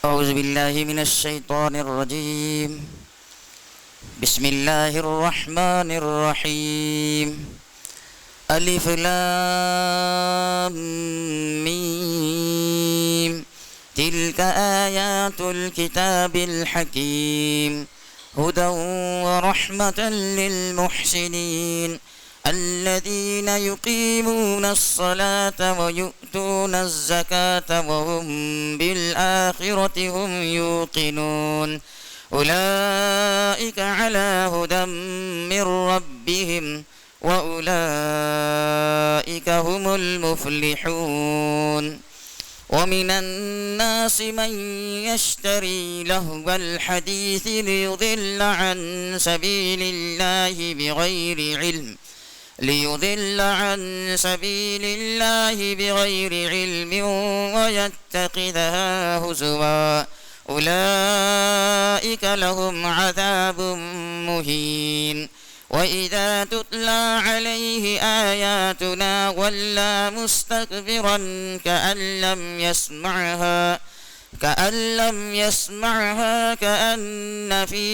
أعوذ بالله من الشيطان الرجيم. بسم الله الرحمن الرحيم. ألف لام ميم. تلك آيات الكتاب الحكيم هدى ورحمة للمحسنين الذين يقيمون الصلاة ويؤتون الزكاة وهم بالآخرة هم يوقنون أولئك على هدى من ربهم وأولئك هم المفلحون. ومن الناس من يشتري لهو الحديث ليضل عن سبيل الله بغير علم ويتخذها هزوا أولئك لهم عذاب مهين. وإذا تتلى عليه آياتنا ولى مستكبرا كأن لم يسمعها كأن في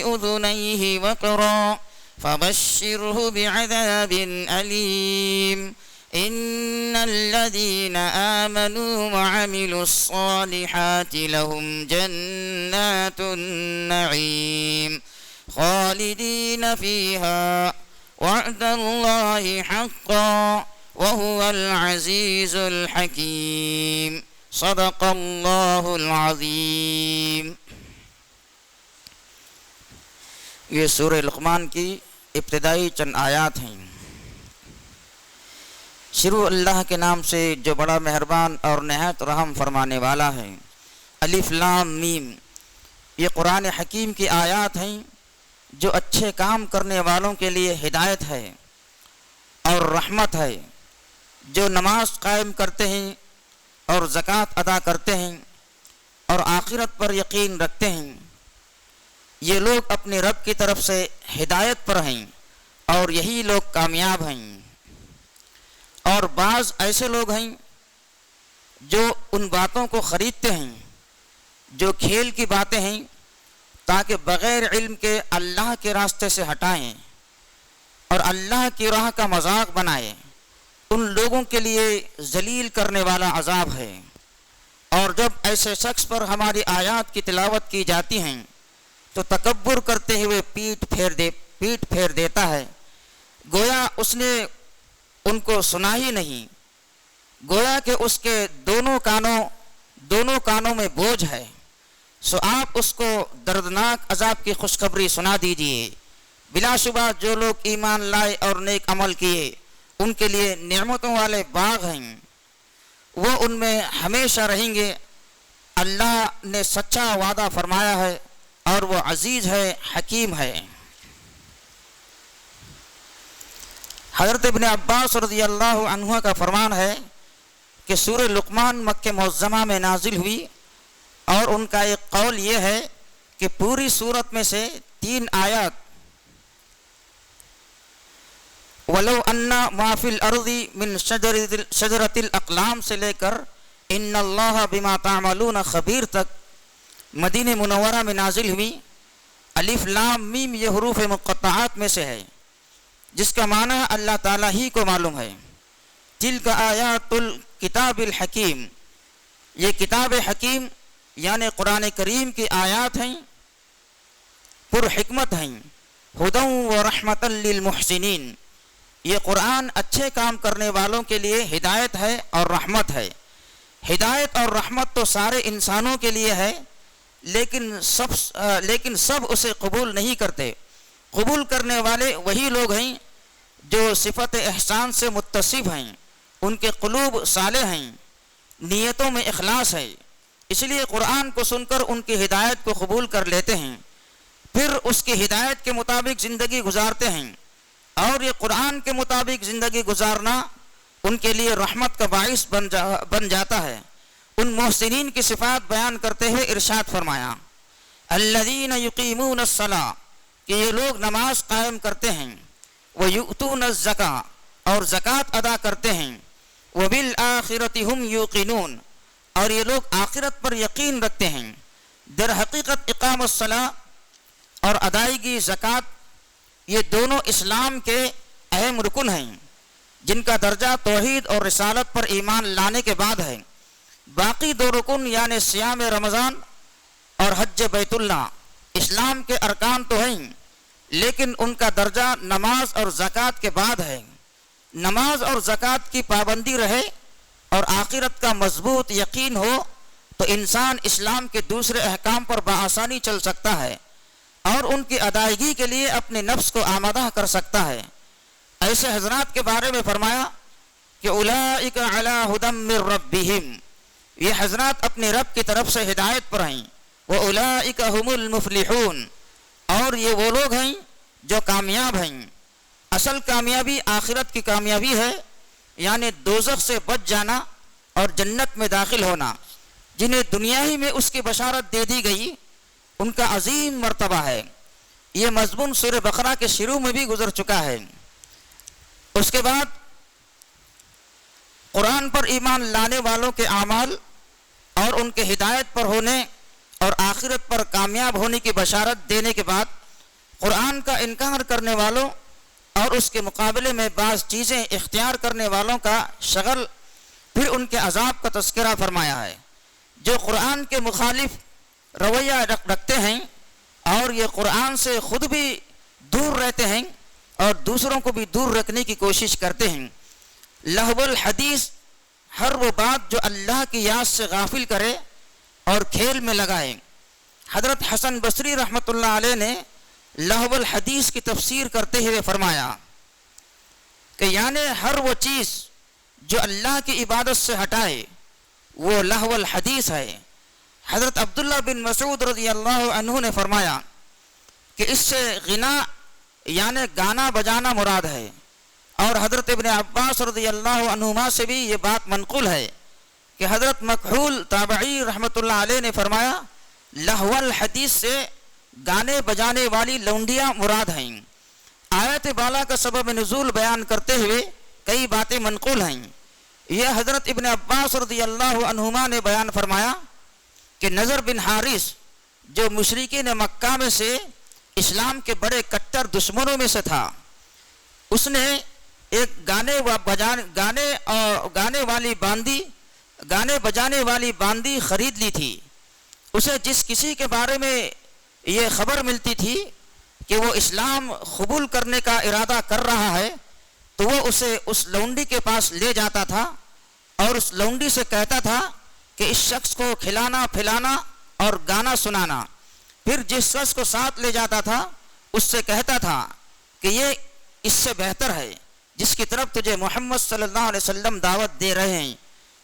أذنيه وقرا فبشره بعذاب أليم. إن الذين آمنوا وعملوا الصالحات لهم جنات النعيم خالدين فيها وعد الله حقا وهو العزيز الحكيم. صدق اللہ العظیم. یہ سورہ لقمان کی ابتدائی چند آیات ہیں. شروع اللہ کے نام سے جو بڑا مہربان اور نہایت رحم فرمانے والا ہے. الف لام میم. یہ قرآن حکیم کی آیات ہیں جو اچھے کام کرنے والوں کے لیے ہدایت ہے اور رحمت ہے. جو نماز قائم کرتے ہیں اور زکوٰۃ ادا کرتے ہیں اور آخرت پر یقین رکھتے ہیں، یہ لوگ اپنے رب کی طرف سے ہدایت پر ہیں اور یہی لوگ کامیاب ہیں. اور بعض ایسے لوگ ہیں جو ان باتوں کو خریدتے ہیں جو کھیل کی باتیں ہیں تاکہ بغیر علم کے اللہ کے راستے سے ہٹائیں اور اللہ کی راہ کا مذاق بنائیں. ان لوگوں کے لیے ذلیل کرنے والا عذاب ہے. اور جب ایسے شخص پر ہماری آیات کی تلاوت کی جاتی ہیں تو تکبر کرتے ہوئے پیٹ پھیر دیتا ہے، گویا اس نے ان کو سنا ہی نہیں، گویا کہ اس کے دونوں کانوں میں بوجھ ہے. سو آپ اس کو دردناک عذاب کی خوشخبری سنا دیجئے. بلا شبہ جو لوگ ایمان لائے اور نیک عمل کیے ان کے لیے نعمتوں والے باغ ہیں، وہ ان میں ہمیشہ رہیں گے. اللہ نے سچا وعدہ فرمایا ہے اور وہ عزیز ہے، حکیم ہے. حضرت ابن عباس رضی اللہ عنہ کا فرمان ہے کہ سورہ لقمان مکہ معظمہ میں نازل ہوئی اور ان کا ایک قول یہ ہے کہ پوری سورت میں سے 3 آیات وَلَوْ أَنَّ مَا فِي الْأَرْضِ مِنْ شَجَرَةِ الْأَقْلَامِ سے لے کر إِنَّ اللَّهَ بِمَا تَعْمَلُونَ خبیر تک مدینہ منورہ میں نازل ہوئی. الف لام میم یہ حروف مقطعات میں سے ہے جس کا معنی اللہ تعالیٰ ہی کو معلوم ہے. تِلْكَ آیات الکتاب الحکیم. یہ کتاب حکیم یعنی قرآن کریم کی آیات ہیں، پر حکمت ہیں. ہدی و رحمۃ للمحسنین. یہ قرآن اچھے کام کرنے والوں کے لیے ہدایت ہے اور رحمت ہے. ہدایت اور رحمت تو سارے انسانوں کے لیے ہے، لیکن سب اسے قبول نہیں کرتے. قبول کرنے والے وہی لوگ ہیں جو صفت احسان سے متصف ہیں، ان کے قلوب صالح ہیں، نیتوں میں اخلاص ہے، اس لیے قرآن کو سن کر ان کی ہدایت کو قبول کر لیتے ہیں، پھر اس کی ہدایت کے مطابق زندگی گزارتے ہیں. اور یہ قرآن کے مطابق زندگی گزارنا ان کے لیے رحمت کا باعث بن جاتا ہے. ان محسنین کی صفات بیان کرتے ہوئے ارشاد فرمایا الذین یقیمون الصلاۃ، کہ یہ لوگ نماز قائم کرتے ہیں، وَيُؤْتُونَ الزَّكَاةَ اور زکوٰۃ ادا کرتے ہیں، وَبِالْآخِرَةِ هُمْ يُوقِنُونَ اور یہ لوگ آخرت پر یقین رکھتے ہیں. در حقیقت اقام الصلاۃ اور ادائیگی زکوٰۃ یہ دونوں اسلام کے اہم رکن ہیں، جن کا درجہ توحید اور رسالت پر ایمان لانے کے بعد ہے۔ باقی دو رکن یعنی صیام رمضان اور حج بیت اللہ اسلام کے ارکان تو ہیں، لیکن ان کا درجہ نماز اور زکوٰۃ کے بعد ہے۔ نماز اور زکوٰۃ کی پابندی رہے اور آخرت کا مضبوط یقین ہو تو انسان اسلام کے دوسرے احکام پر بآسانی چل سکتا ہے اور ان کی ادائیگی کے لیے اپنے نفس کو آمادہ کر سکتا ہے۔ ایسے حضرات کے بارے میں فرمایا کہ اولئک علی ھدی من ربہم، یہ حضرات اپنے رب کی طرف سے ہدایت پر ہیں، واولئک ھم المفلحون، اور یہ وہ لوگ ہیں جو کامیاب ہیں۔ اصل کامیابی آخرت کی کامیابی ہے، یعنی دوزخ سے بچ جانا اور جنت میں داخل ہونا۔ جنہیں دنیا ہی میں اس کی بشارت دے دی گئی ان کا عظیم مرتبہ ہے۔ یہ مضمون سورہ بقرہ کے شروع میں بھی گزر چکا ہے۔ اس کے بعد قرآن پر ایمان لانے والوں کے اعمال اور ان کے ہدایت پر ہونے اور آخرت پر کامیاب ہونے کی بشارت دینے کے بعد قرآن کا انکار کرنے والوں اور اس کے مقابلے میں بعض چیزیں اختیار کرنے والوں کا شغل، پھر ان کے عذاب کا تذکرہ فرمایا ہے۔ جو قرآن کے مخالف رویہ رکھتے ہیں اور یہ قرآن سے خود بھی دور رہتے ہیں اور دوسروں کو بھی دور رکھنے کی کوشش کرتے ہیں۔ لہو الحدیث، ہر وہ بات جو اللہ کی یاد سے غافل کرے اور کھیل میں لگائے۔ حضرت حسن بصری رحمۃ اللہ علیہ نے لہو الحدیث کی تفسیر کرتے ہوئے فرمایا کہ یعنی ہر وہ چیز جو اللہ کی عبادت سے ہٹائے وہ لہو الحدیث ہے۔ حضرت عبداللہ بن مسعود رضی اللہ عنہ نے فرمایا کہ اس سے غنا یعنی گانا بجانا مراد ہے، اور حضرت ابن عباس رضی اللہ عنہما سے بھی یہ بات منقول ہے کہ حضرت مکحول تابعی رحمۃ اللہ علیہ نے فرمایا لہو الحدیث سے گانے بجانے والی لونڈیاں مراد ہیں۔ آیت بالا کا سبب نزول بیان کرتے ہوئے کئی باتیں منقول ہیں۔ یہ حضرت ابن عباس رضی اللہ عنہما نے بیان فرمایا کہ نضر بن حارث جو مشرکین مکہ میں سے اسلام کے بڑے کٹر دشمنوں میں سے تھا، اس نے ایک گانے بجانے والی باندی خرید لی تھی۔ اسے جس کسی کے بارے میں یہ خبر ملتی تھی کہ وہ اسلام قبول کرنے کا ارادہ کر رہا ہے تو وہ اسے اس لونڈی کے پاس لے جاتا تھا اور اس لونڈی سے کہتا تھا کہ اس شخص کو کھلانا پھلانا اور گانا سنانا۔ پھر جس شخص کو ساتھ لے جاتا تھا اس سے کہتا تھا کہ یہ اس سے بہتر ہے جس کی طرف تجھے محمد صلی اللہ علیہ وسلم دعوت دے رہے ہیں۔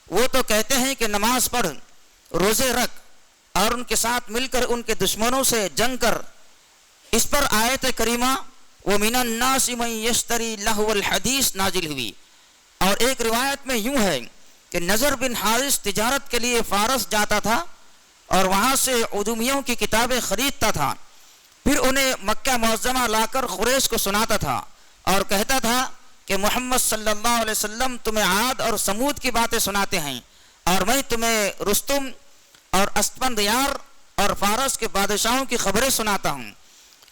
وہ تو کہتے ہیں کہ نماز پڑھ، روزے رکھ اور ان کے ساتھ مل کر ان کے دشمنوں سے جنگ کر۔ اس پر آیت کریمہ وَمِنَ النَّاسِ مَن يَشْتَرِي لَهْوَ الْحَدِيث نازل ہوئی۔ اور ایک روایت میں یوں ہے کہ نضر بن حارث تجارت کے لیے فارس جاتا تھا اور وہاں سے ادومیوں کی کتابیں خریدتا تھا، پھر انہیں مکہ معظمہ لا کر قریش کو سناتا تھا اور کہتا تھا کہ محمد صلی اللہ علیہ وسلم تمہیں عاد اور سمود کی باتیں سناتے ہیں اور میں تمہیں رستم اور اسفندیار اور فارس کے بادشاہوں کی خبریں سناتا ہوں۔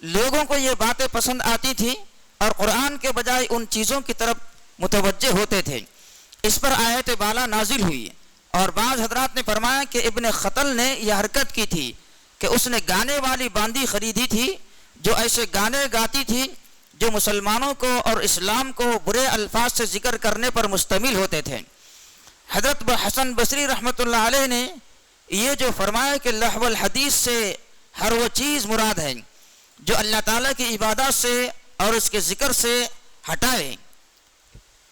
لوگوں کو یہ باتیں پسند آتی تھی اور قرآن کے بجائے ان چیزوں کی طرف متوجہ ہوتے تھے۔ اس پر آیت بالا نازل ہوئی اور بعض حضرات نے فرمایا کہ ابن خطل نے یہ حرکت کی تھی کہ اس نے گانے والی باندی خریدی تھی جو ایسے گانے گاتی تھی جو مسلمانوں کو اور اسلام کو برے الفاظ سے ذکر کرنے پر مشتمل ہوتے تھے۔ حضرت حسن بصری رحمۃ اللہ علیہ نے یہ جو فرمایا کہ لہو الحدیث سے ہر وہ چیز مراد ہے جو اللہ تعالیٰ کی عبادت سے اور اس کے ذکر سے ہٹائے،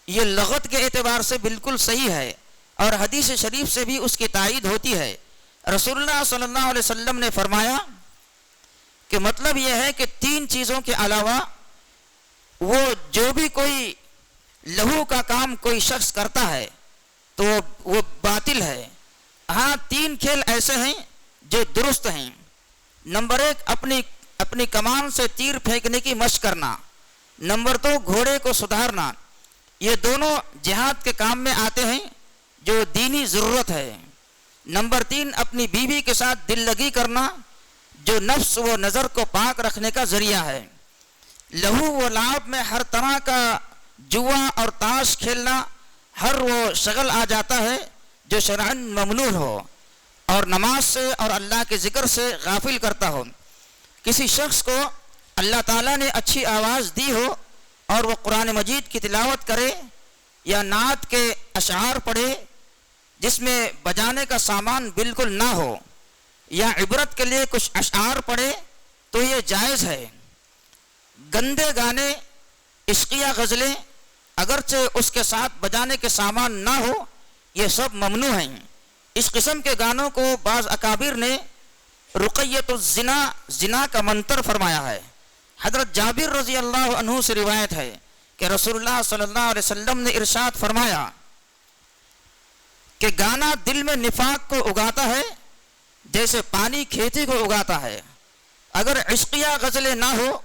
یہ لغت کے اعتبار سے بالکل صحیح ہے اور حدیث شریف سے بھی اس کی تائید ہوتی ہے۔ رسول اللہ صلی اللہ علیہ وسلم نے فرمایا کہ مطلب یہ ہے کہ تین چیزوں کے علاوہ وہ جو بھی کوئی لہو کا کام کوئی شخص کرتا ہے تو وہ باطل ہے۔ ہاں تین کھیل ایسے ہیں جو درست ہیں۔ نمبر ایک اپنی کمان سے تیر پھینکنے کی مشق کرنا، نمبر دو گھوڑے کو سدھارنا، یہ دونوں جہاد کے کام میں آتے ہیں جو دینی ضرورت ہے۔ نمبر تین اپنی بیوی کے ساتھ دل لگی کرنا جو نفس و نظر کو پاک رکھنے کا ذریعہ ہے۔ لہو و لعب میں ہر طرح کا جوا اور تاش کھیلنا، ہر وہ شغل آ جاتا ہے جو شرعاً ممنوع ہو اور نماز سے اور اللہ کے ذکر سے غافل کرتا ہو۔ کسی شخص کو اللہ تعالیٰ نے اچھی آواز دی ہو اور وہ قرآن مجید کی تلاوت کرے یا نعت کے اشعار پڑھے جس میں بجانے کا سامان بالکل نہ ہو، یا عبرت کے لیے کچھ اشعار پڑھے تو یہ جائز ہے۔ گندے گانے، عشقیہ غزلیں، اگرچہ اس کے ساتھ بجانے کے سامان نہ ہو، یہ سب ممنوع ہیں۔ اس قسم کے گانوں کو بعض اکابر نے رقیۃ الزنا، زنا کا منتر فرمایا ہے۔ حضرت جابر رضی اللہ عنہ سے روایت ہے کہ رسول اللہ صلی اللہ علیہ وسلم نے ارشاد فرمایا کہ گانا دل میں نفاق کو اگاتا ہے جیسے پانی کھیتی کو اگاتا ہے۔ اگر عشقیہ غزلیں نہ ہو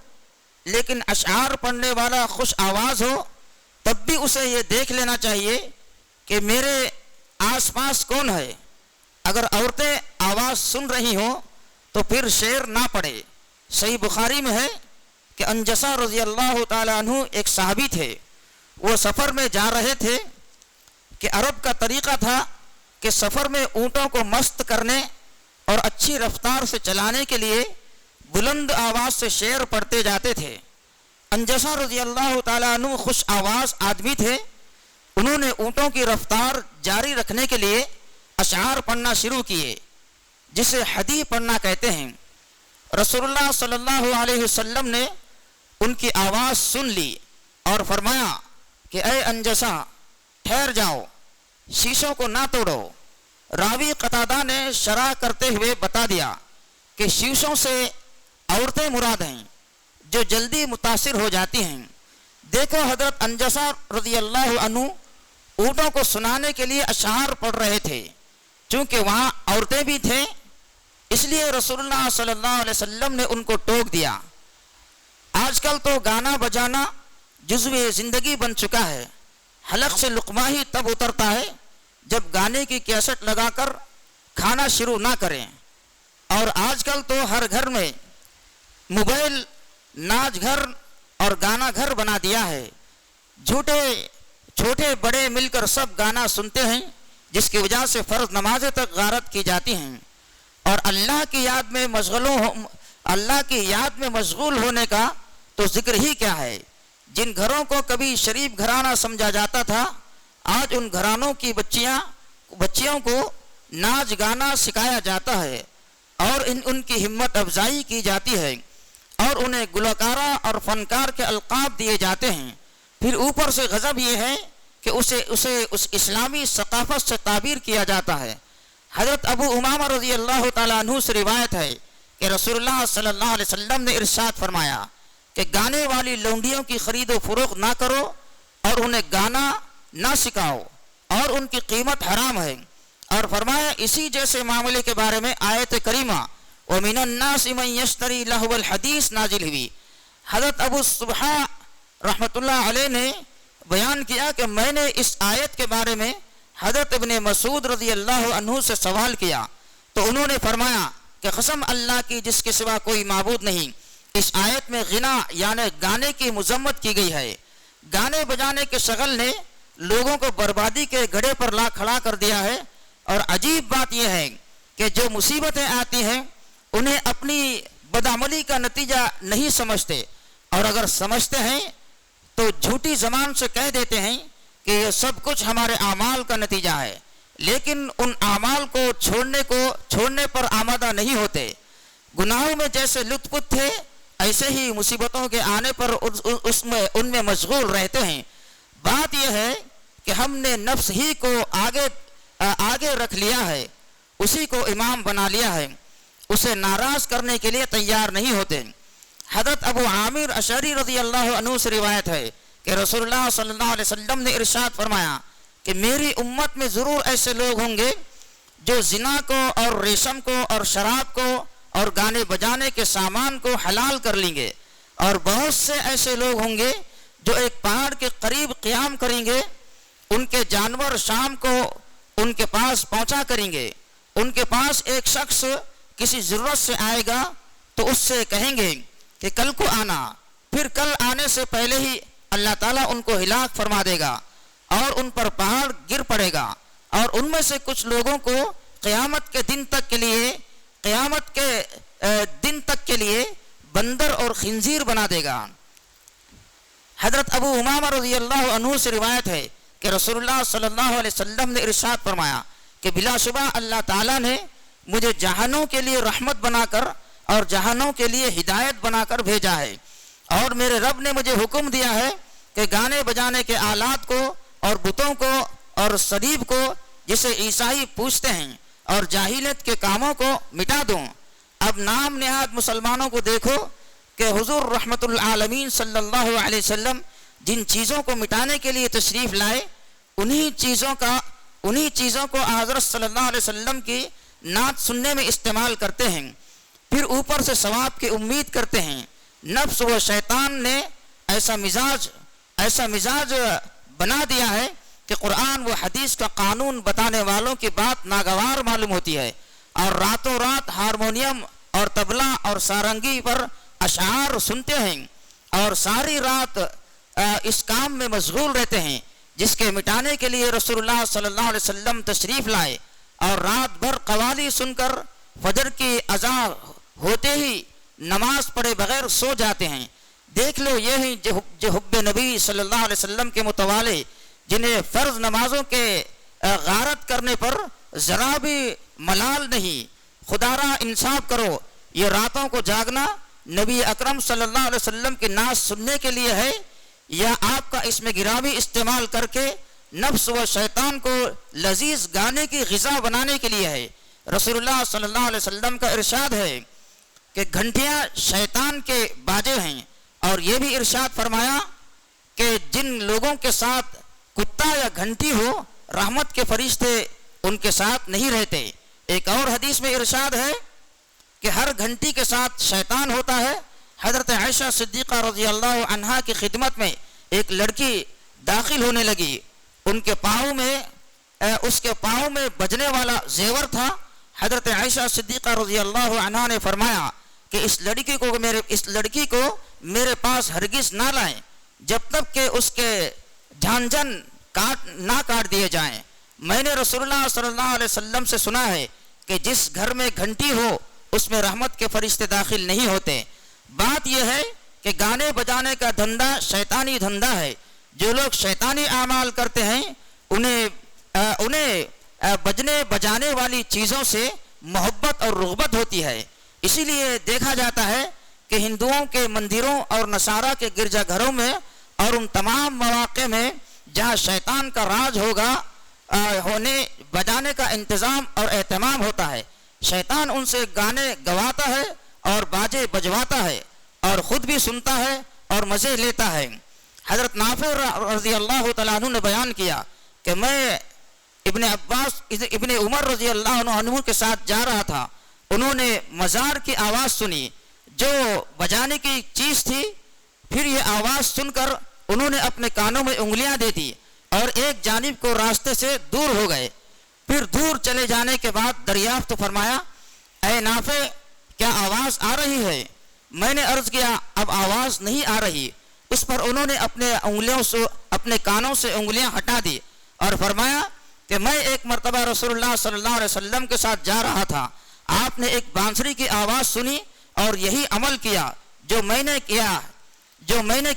لیکن اشعار پڑھنے والا خوش آواز ہو، تب بھی اسے یہ دیکھ لینا چاہیے کہ میرے آس پاس کون ہے۔ اگر عورتیں آواز سن رہی ہوں تو پھر شعر نہ پڑھے۔ صحیح بخاری میں ہے کہ انجسہ رضی اللہ تعالیٰ عنہ ایک صحابی تھے، وہ سفر میں جا رہے تھے کہ عرب کا طریقہ تھا کہ سفر میں اونٹوں کو مست کرنے اور اچھی رفتار سے چلانے کے لیے بلند آواز سے شعر پڑھتے جاتے تھے۔ انجسہ رضی اللہ تعالیٰ عنہ خوش آواز آدمی تھے، انہوں نے اونٹوں کی رفتار جاری رکھنے کے لیے اشعار پڑھنا شروع کیے جسے حدیث پڑھنا کہتے ہیں۔ رسول اللہ صلی اللہ علیہ وسلم نے ان کی آواز سن لی اور فرمایا کہ اے انجسہ، ٹھہر جاؤ، شیشوں کو نہ توڑو۔ راوی قتادہ نے شرح کرتے ہوئے بتا دیا کہ شیشوں سے عورتیں مراد ہیں جو جلدی متاثر ہو جاتی ہیں۔ دیکھو حضرت انجسہ رضی اللہ عنہ اونٹوں کو سنانے کے لیے اشعار پڑھ رہے تھے، چونکہ وہاں عورتیں بھی تھیں، اس لیے رسول اللہ صلی اللہ علیہ وسلم نے ان کو ٹوک دیا۔ آج کل تو گانا بجانا جزو زندگی بن چکا ہے۔ حلق سے لقمہ ہی تب اترتا ہے جب گانے کی کیسٹ لگا کر کھانا شروع نہ کریں، اور آج کل تو ہر گھر میں موبائل ناچ گھر اور گانا گھر بنا دیا ہے۔ چھوٹے بڑے مل کر سب گانا سنتے ہیں، جس کی وجہ سے فرض نمازیں تک غارت کی جاتی ہیں، اور اللہ کی یاد میں مشغول ہونے کا تو ذکر ہی کیا ہے۔ جن گھروں کو کبھی شریف گھرانہ سمجھا جاتا تھا، آج ان گھرانوں کی بچیوں کو ناچ گانا سکھایا جاتا ہے اور ان کی ہمت افزائی کی جاتی ہے، اور انہیں گلوکارہ اور فنکار کے القاب دیے جاتے ہیں۔ پھر اوپر سے غضب یہ ہے کہ اسے اس اسلامی ثقافت سے تعبیر کیا جاتا ہے۔ حضرت ابو امامہ رضی اللہ تعالیٰ عنہ سے روایت ہے کہ رسول اللہ صلی اللہ علیہ وسلم نے ارشاد فرمایا کہ گانے والی لونڈیوں کی خرید و فروخت نہ کرو اور انہیں گانا نہ سکھاؤ، اور ان کی قیمت حرام ہے، اور فرمایا اسی جیسے معاملے کے بارے میں آیت کریمہ وَمِنَ النَّاسِ مَن يَشْتَرِي لَهْوَ الْحَدِيثِ نازل ہوئی۔ حضرت ابو صبحہ رحمۃ اللہ علیہ نے بیان کیا کہ میں نے اس آیت کے بارے میں حضرت ابن مسعود رضی اللہ عنہ سے سوال کیا تو انہوں نے فرمایا کہ قسم اللہ کی جس کے سوا کوئی معبود نہیں، اس آیت میں غنا یعنی گانے کی مذمت کی گئی ہے۔ گانے بجانے کے شغل نے لوگوں کو بربادی کے گڑھے پر لا کھڑا کر دیا ہے، اور عجیب بات یہ ہے کہ جو مصیبتیں آتی ہیں انہیں اپنی بدعملی کا نتیجہ نہیں سمجھتے، اور اگر سمجھتے ہیں تو جھوٹی زبان سے کہہ دیتے ہیں کہ یہ سب کچھ ہمارے اعمال کا نتیجہ ہے، لیکن ان اعمال کو چھوڑنے پر آمادہ نہیں ہوتے۔ گناہوں میں جیسے لطف تھے ایسے ہی مصیبتوں کے آنے پر ان میں مشغول رہتے ہیں۔ بات یہ ہے کہ ہم نے نفس ہی کو آگے رکھ لیا ہے، اسی کو امام بنا لیا ہے، اسے ناراض کرنے کے لیے تیار نہیں ہوتے۔ حضرت ابو عامر اشعری رضی اللہ عنہ سے روایت ہے کہ رسول اللہ صلی اللہ علیہ وسلم نے ارشاد فرمایا کہ میری امت میں ضرور ایسے لوگ ہوں گے جو زنا کو اور ریشم کو اور شراب کو اور گانے بجانے کے سامان کو حلال کر لیں گے، اور بہت سے ایسے لوگ ہوں گے جو ایک پہاڑ کے قریب قیام کریں گے، ان کے جانور شام کو ان کے پاس پہنچا کریں گے، ان کے پاس ایک شخص کسی ضرورت سے آئے گا تو اس سے کہیں گے کہ کل کو آنا، پھر کل آنے سے پہلے ہی اللہ تعالیٰ ان کو ہلاک فرما دے گا اور ان پر پہاڑ گر پڑے گا، اور ان میں سے کچھ لوگوں کو قیامت کے دن تک کے لیے بندر اور خنزیر بنا دے گا۔ حضرت ابو امامہ رضی اللہ عنہ سے روایت ہے کہ رسول اللہ صلی اللہ علیہ وسلم نے ارشاد فرمایا کہ بلا شبہ اللہ تعالیٰ نے مجھے جہانوں کے لیے رحمت بنا کر اور جہانوں کے لیے ہدایت بنا کر بھیجا ہے، اور میرے رب نے مجھے حکم دیا ہے کہ گانے بجانے کے آلات کو اور بتوں کو اور صلیب کو جسے عیسائی پوجتے ہیں اور جاہلیت کے کاموں کو مٹا دوں۔ اب نام نہاد مسلمانوں کو دیکھو کہ حضور رحمت العالمین صلی اللہ علیہ وسلم جن چیزوں کو مٹانے کے لیے تشریف لائے، انہی چیزوں کو حضرت صلی اللہ علیہ وسلم کی نعت سننے میں استعمال کرتے ہیں، پھر اوپر سے ثواب کی امید کرتے ہیں۔ نفس و شیطان نے ایسا مزاج بنا دیا ہے کہ قرآن و حدیث کا قانون بتانے والوں کی بات ناگوار معلوم ہوتی ہے، اور راتوں رات ہارمونیم اور طبلہ اور سارنگی پر اشعار سنتے ہیں، اور ساری رات اس کام میں مشغول رہتے ہیں جس کے مٹانے کے لیے رسول اللہ صلی اللہ علیہ وسلم تشریف لائے، اور رات بھر قوالی سن کر فجر کی اذان ہوتے ہی نماز پڑھے بغیر سو جاتے ہیں۔ دیکھ لو یہ ہی جو حب نبی صلی اللہ علیہ وسلم کے متوالے، جنہیں فرض نمازوں کے غارت کرنے پر ذرا بھی ملال نہیں۔ خدا را انصاف کرو، یہ راتوں کو جاگنا نبی اکرم صلی اللہ علیہ وسلم کی نعت سننے کے لیے ہے، یا آپ کا اسم گرامی استعمال کر کے نفس و شیطان کو لذیذ گانے کی غذا بنانے کے لیے ہے؟ رسول اللہ صلی اللہ علیہ وسلم کا ارشاد ہے کہ گھنٹیاں شیطان کے باجے ہیں، اور یہ بھی ارشاد فرمایا کہ جن لوگوں کے ساتھ کتا یا گھنٹی ہو، رحمت کے فرشتے ان کے ساتھ نہیں رہتے۔ ایک اور حدیث میں ارشاد ہے کہ ہر گھنٹی کے ساتھ شیطان ہوتا ہے۔ حضرت عائشہ صدیقہ رضی اللہ عنہا کی خدمت میں ایک لڑکی داخل ہونے لگی، اس کے پاؤں میں بجنے والا زیور تھا۔ حضرت عائشہ صدیقہ رضی اللہ عنہا نے فرمایا کہ اس لڑکی کو میرے پاس ہرگز نہ لائیں جب تک کہ اس کے جھانجھن نہ کاٹ دیے جائیں۔ میں نے رسول اللہ صلی اللہ علیہ وسلم سے سنا ہے کہ جس گھر میں گھنٹی ہو اس میں رحمت کے فرشتے داخل نہیں ہوتے۔ بات یہ ہے کہ گانے بجانے کا دھندا شیطانی دھندا ہے۔ جو لوگ شیطانی اعمال کرتے ہیں انہیں بجنے بجانے والی چیزوں سے محبت اور رغبت ہوتی ہے۔ اسی لیے دیکھا جاتا ہے کہ ہندوؤں کے مندروں اور نصارہ کے گرجا گھروں میں اور ان تمام مواقع میں جہاں شیطان کا راج ہوگا ہونے بجانے کا انتظام اور اہتمام ہوتا ہے، شیطان ان سے گانے گواتا ہے اور باجے بجواتا ہے، اور خود بھی سنتا ہے اور مزے لیتا ہے۔ حضرت نافع رضی اللہ تعالیٰ عنہ نے بیان کیا کہ میں ابن عمر رضی اللہ عنہ کے ساتھ جا رہا تھا، انہوں نے مزار کی آواز سنی جو بجانے کی چیز تھی، پھر یہ آواز سن کر انہوں نے اپنے کانوں میں انگلیاں دے دی اور ایک جانب کو راستے سے دور ہو گئے۔ پھر دور چلے جانے کے بعد دریافت فرمایا، اے نافع کیا آواز آ رہی ہے؟ میں نے عرض کیا اب آواز نہیں آ رہی۔ اس پر انہوں نے اپنے کانوں سے انگلیاں ہٹا دی اور فرمایا کہ میں ایک مرتبہ رسول اللہ صلی اللہ علیہ وسلم کے ساتھ جا رہا تھا، آپ نے ایک بانسری کی آواز سنی اور یہی عمل کیا جو میں نے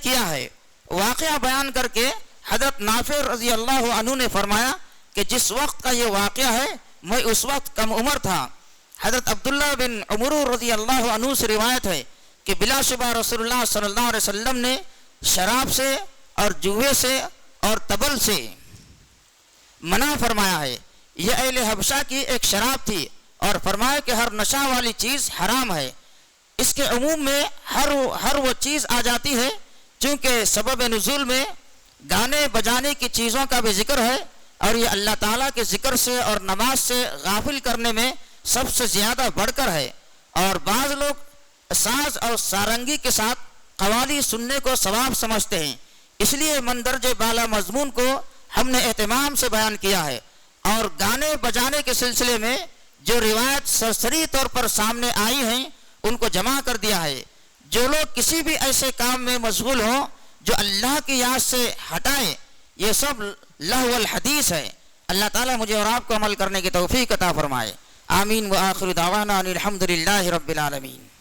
کیا ہے۔ واقعہ بیان کر کے حضرت نافع رضی اللہ عنہ نے فرمایا کہ جس وقت کا یہ واقعہ ہے میں اس وقت کم عمر تھا۔ حضرت عبداللہ بن عمر رضی اللہ عنہ سے روایت ہے کہ بلا شبہ رسول اللہ صلی اللہ علیہ وسلم نے شراب سے اور جوئے سے اور طبل سے منع فرمایا ہے۔ یہ اہل حبشہ کی ایک شراب تھی اور فرمایا کہ ہر نشہ والی چیز حرام ہے۔ اس کے عموم میں ہر وہ چیز آ جاتی ہے، چونکہ سبب نزول میں گانے بجانے کی چیزوں کا بھی ذکر ہے، اور یہ اللہ تعالیٰ کے ذکر سے اور نماز سے غافل کرنے میں سب سے زیادہ بڑھ کر ہے۔ اور بعض لوگ ساز اور سارنگی کے ساتھ قوالی سننے کو ثواب سمجھتے ہیں، اس لیے مندرجہ بالا مضمون کو ہم نے اہتمام سے بیان کیا ہے۔ اور گانے بجانے کے سلسلے میں جو روایت سرسری طور پر سامنے آئی ہیں ان کو جمع کر دیا ہے۔ جو لوگ کسی بھی ایسے کام میں مشغول ہوں جو اللہ کی یاد سے ہٹائے، یہ سب لہو الحدیث ہے۔ اللہ تعالیٰ مجھے اور آپ کو عمل کرنے کی توفیق عطا فرمائے۔ آمین۔ وآخر دعوانا ان الحمد للہ رب العالمین۔